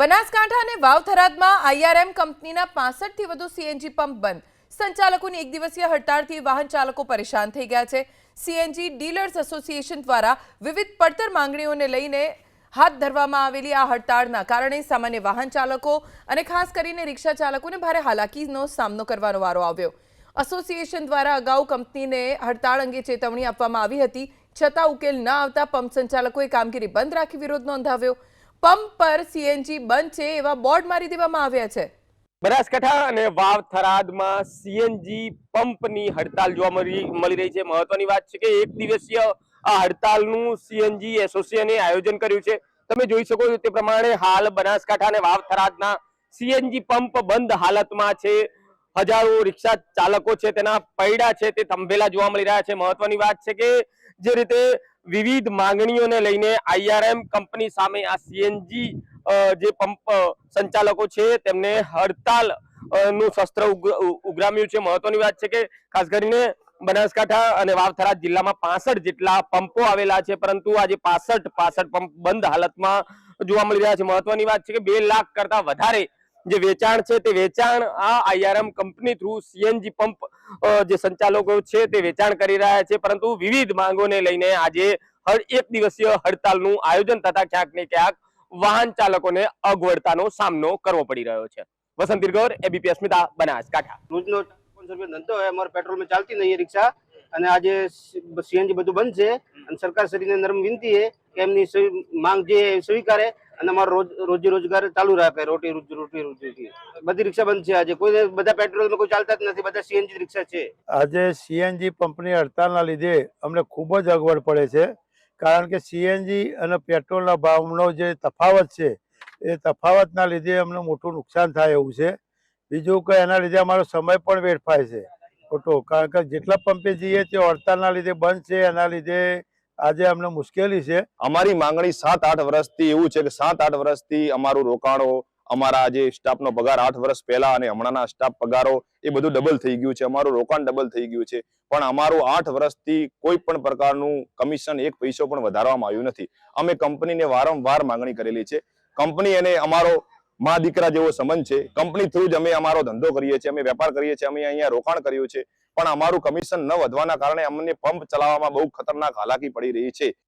બનાસકાંઠા અને વાવ-થરાદમાં આઈઆરએમ કંપનીના 65 થી વધુ સીએનજી પંપ બંધ. સંચાલકોની એક દિવસીય હડતાળથી વાહન ચાલકો પરેશાન થઈ ગયા છે. સીએનજી ડીલર્સ એસોસિએશન દ્વારા વિવિધ પડતર માંગણીઓને લઈને હાથ ધરવામાં આવેલી આ હડતાળના કારણે સામાન્ય વાહન ચાલકો અને ખાસ કરીને રિક્ષા ચાલકોને ભારે હાલાકીનો સામનો કરવાનો વારો આવ્યો. એસોસિએશન દ્વારા અગાઉ કંપનીને હડતાળ અંગે ચેતવણી આપવામાં આવી હતી, છતાં ઉકેલ ન આવતા પંપ સંચાલકોએ કામગીરી બંધ રાખી વિરોધ નોંધાવ્યો. પંપ પર સીએનજી બંધ છે એવા બોર્ડ મારી દેવામાં આવ્યા છે. બનાસકાંઠા અને વાવ-થરાદમાં સીએનજી પંપની હડતાલ જોવા મળી રહી છે. મહત્વની વાત છે કે એક દિવસીય આ હડતાલનું સીએનજી એસોસિએશને આયોજન કર્યું છે. તમે જોઈ શકો છો તે પ્રમાણે હાલ બનાસકાંઠા અને વાવ-થરાદના સીએનજી પંપ બંધ હાલતમાં છે. હજારો રિક્ષા ચાલકો છે તેના પૈડા છે તે થંભેલા જોવા મળી રહ્યા છે. મહત્વની વાત છે કે જે રીતે વિવિધ માંગણીઓને લઈને આઈઆરએમ કંપની સામે આ સીએનજી જે પંપ સંચાલકો છે તેમને હડતાલ નું શસ્ત્ર ઉઘરામ્યું છે. મહત્વની વાત છે કે ખાસ કરીને બનાસકાંઠા અને વાવ-થરાદ જિલ્લામાં 65 જેટલા પંપો આવેલા છે, પરંતુ આજે 65 પંપ બંધ હાલતમાં જોવા મળી રહ્યા છે. મહત્વની વાત છે કે 2 લાખ કરતા વધારે જે વેચાણ છે તે વેચાણ આ આઈઆરએમ કંપની થ્રુ સીએનજી પંપ જે સંચાલકો છે તે વેચાણ કરી રહ્યા છે, પરંતુ વિવિધ માંગોને લઈને આજે એક દિવસીય હડતાલનું આયોજન થતા ક્યાંક ને ક્યાંક વાહન ચાલકોને અગવડતાનો સામનો કરવો પડી રહ્યો છે. વસંત ગોર, એબીપી અસ્મિતા, બનાસકાંઠા. રોજનો 500 રૂપિયા ધંધો હોય, અમારે પેટ્રોલ માં ચાલતી નહીં રિક્ષા, અને આજે સીએનજી બધું બંધ છે. અને સરકાર શ્રીને નરમ વિનંતી છે કે એમની માંગ જે સ્વીકારે અને અમારો રોજી રોજગાર ચાલુ રાખે. રોટી બધી રિક્ષા બંધ છે આજે. કોઈ બધા પેટ્રોલમાં કોઈ ચાલતા જ નથી, બધા સીએનજી રિક્ષા છે. આજે સીએનજી પંપની હડતાલના લીધે અમને ખૂબ જ અગવડ પડે છે, કારણ કે સીએનજી અને પેટ્રોલના ભાવનો જે તફાવત છે એ તફાવતના લીધે અમને મોટું નુકસાન થાય એવું છે. બીજું કે એના લીધે અમારો સમય પણ વેડફાય છે ખોટો, કારણ કે જેટલા પંપે જઈએ તે હડતાલના લીધે બંધ છે. એના લીધે આજે અમને મુશ્કેલી છે. અમારી માંગણી 7-8 વર્ષથી એવું છે કે 7-8 વર્ષથી અમારું રોકાણો, અમારા જે સ્ટાફનો પગાર 8 વર્ષ પહેલા અને હમણાંના સ્ટાફ પગારો એ બધું ડબલ થઈ ગયું છે. અમારું રોકાણ ડબલ થઈ ગયું છે, પણ અમારું 8 વર્ષથી કોઈ પણ પ્રકારનું કમિશન 1 પૈસો પણ વધારવામાં આવ્યું નથી. અમે કંપનીને વારંવાર માંગણી કરેલી છે. કંપની અને અમારો મા દીકરા જેવો સંબંધ છે. કંપની થ્રુ જ અમે અમારો ધંધો કરીએ છીએ, અમે વેપાર કરીએ છીએ, અમે અહીંયા રોકાણ કર્યું છે, પણ અમારું કમિશન ન વધવાના કારણે અમને પંપ ચલાવવામાં બહુ ખતરનાક હાલાકી પડી રહી છે.